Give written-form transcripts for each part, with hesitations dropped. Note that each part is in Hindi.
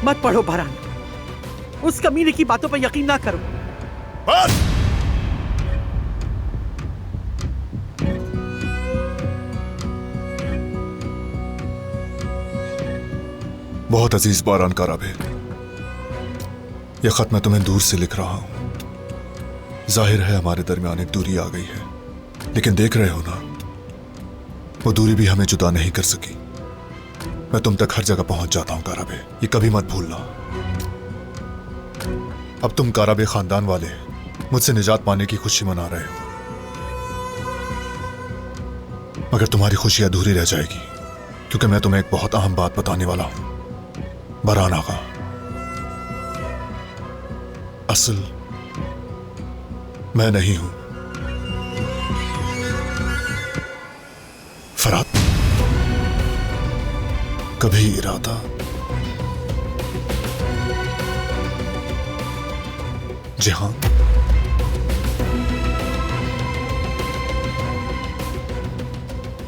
मत पढ़ो बहरान, उस कमीने की बातों पर यकीन ना करो। बस! बहुत अजीज बारान काराबे, यह खत मैं तुम्हें दूर से लिख रहा हूं। जाहिर है हमारे दरमियान एक दूरी आ गई है, लेकिन देख रहे हो ना, वो दूरी भी हमें जुदा नहीं कर सकी। मैं तुम तक हर जगह पहुंच जाता हूं काराबे, ये कभी मत भूलना। अब तुम काराबे खानदान वाले मुझसे निजात पाने की खुशी मना रहे हो, मगर तुम्हारी खुशी अधूरी रह जाएगी, क्योंकि मैं तुम्हें एक बहुत अहम बात बताने वाला हूं। बहरान आगा, असल मैं नहीं हूं, फरात। कभी इरादा, जहां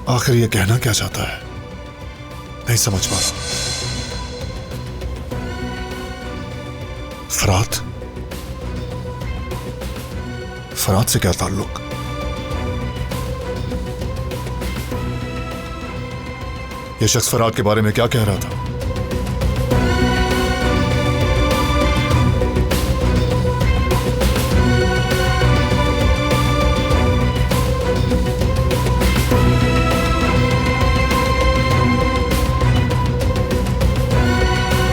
आखिर ये कहना क्या चाहता है, नहीं समझ पा रहा। फरात, फरात से क्या ताल्लुक? यह शख्स फरात के बारे में क्या कह रहा था?